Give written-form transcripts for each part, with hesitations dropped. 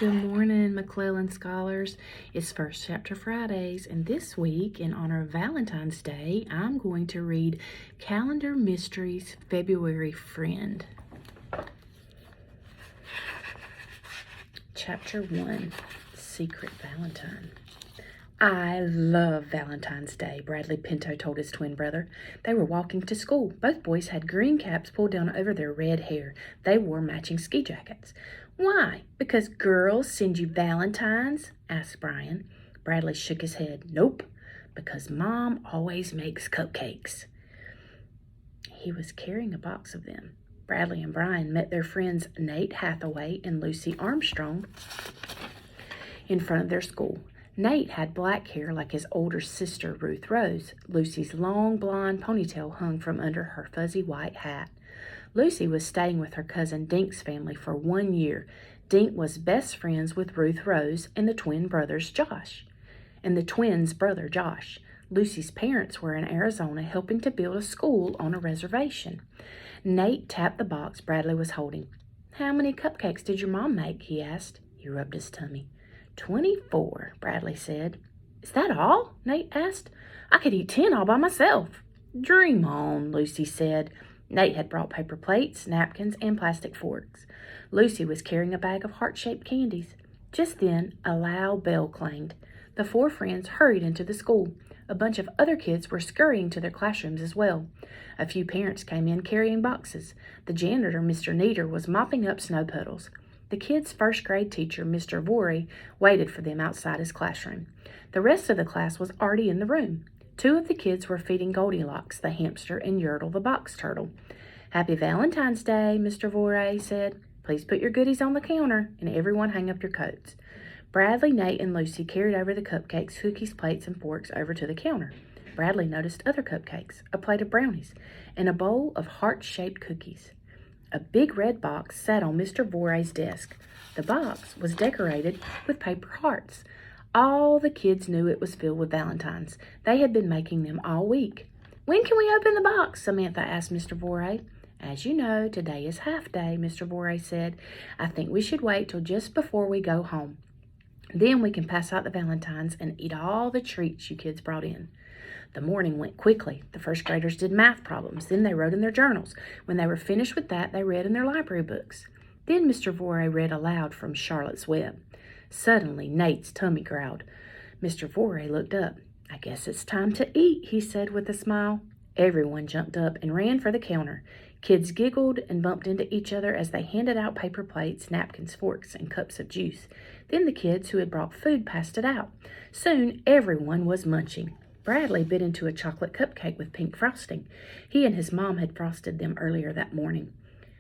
Good morning, McClellan Scholars. It's First Chapter Fridays, and this week, in honor of Valentine's Day, I'm going to read Calendar Mysteries February Friend. Chapter 1, Secret Valentine. I love Valentine's Day, Bradley Pinto told his twin brother. They were walking to school. Both boys had green caps pulled down over their red hair. They wore matching ski jackets. Why? Because girls send you valentines? Asked Brian. Bradley shook his head. Nope, because Mom always makes cupcakes. He was carrying a box of them. Bradley and Brian met their friends Nate Hathaway and Lucy Armstrong in front of their school. Nate had black hair like his older sister, Ruth Rose. Lucy's long blonde ponytail hung from under her fuzzy white hat. Lucy was staying with her cousin Dink's family for 1 year. Dink was best friends with Ruth Rose and the twins' brother Josh. Lucy's parents were in Arizona helping to build a school on a reservation. Nate tapped the box Bradley was holding. How many cupcakes did your mom make? He asked. He rubbed his tummy. 24, Bradley said. Is that all? Nate asked. I could eat 10 all by myself. Dream on, Lucy said. Nate had brought paper plates, napkins, and plastic forks. Lucy was carrying a bag of heart-shaped candies. Just then, a loud bell clanged. The four friends hurried into the school. A bunch of other kids were scurrying to their classrooms as well. A few parents came in carrying boxes. The janitor, Mr. Neater, was mopping up snow puddles. The kids' first-grade teacher, Mr. Vorey, waited for them outside his classroom. The rest of the class was already in the room. 2 of the kids were feeding Goldilocks, the hamster, and Yertle, the box turtle. Happy Valentine's Day, Mr. Vorey said. Please put your goodies on the counter, and everyone hang up your coats. Bradley, Nate, and Lucy carried over the cupcakes, cookies, plates, and forks over to the counter. Bradley noticed other cupcakes, a plate of brownies, and a bowl of heart-shaped cookies. A big red box sat on Mr. Vorey's desk. The box was decorated with paper hearts. All the kids knew it was filled with valentines. They had been making them all week. When can we open the box? Samantha asked Mr. Vorey. As you know, today is half day, Mr. Vorey said. I think we should wait till just before we go home. Then we can pass out the valentines and eat all the treats you kids brought in. The morning went quickly. The first graders did math problems. Then they wrote in their journals. When they were finished with that, they read in their library books. Then Mr. Vorey read aloud from Charlotte's Web. Suddenly, Nate's tummy growled. Mr. Vorey looked up. I guess it's time to eat, he said with a smile. Everyone jumped up and ran for the counter. Kids giggled and bumped into each other as they handed out paper plates, napkins, forks, and cups of juice. Then the kids who had brought food passed it out. Soon, everyone was munching. Bradley bit into a chocolate cupcake with pink frosting. He and his mom had frosted them earlier that morning.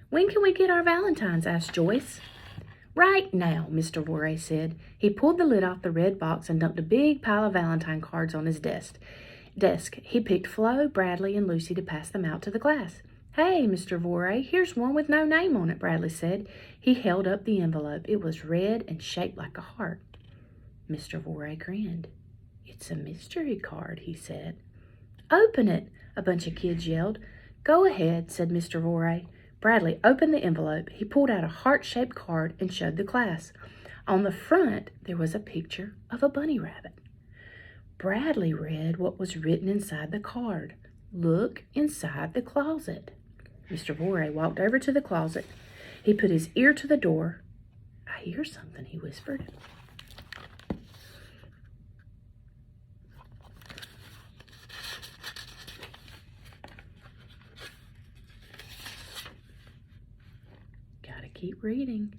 When can we get our valentines? Asked Joyce. Right now, Mr. Vorey said. He pulled the lid off the red box and dumped a big pile of valentine cards on his desk. He picked Flo, Bradley, and Lucy to pass them out to the class. Hey, Mr. Vorey, here's one with no name on it, Bradley said. He held up the envelope. It was red and shaped like a heart. Mr. Vorey grinned. It's a mystery card, he said. Open it, a bunch of kids yelled. Go ahead, said Mr. Vorey. Bradley opened the envelope. He pulled out a heart-shaped card and showed the class. On the front, there was a picture of a bunny rabbit. Bradley read what was written inside the card. Look inside the closet. Mr. Vorey walked over to the closet. He put his ear to the door. I hear something, he whispered. Gotta keep reading.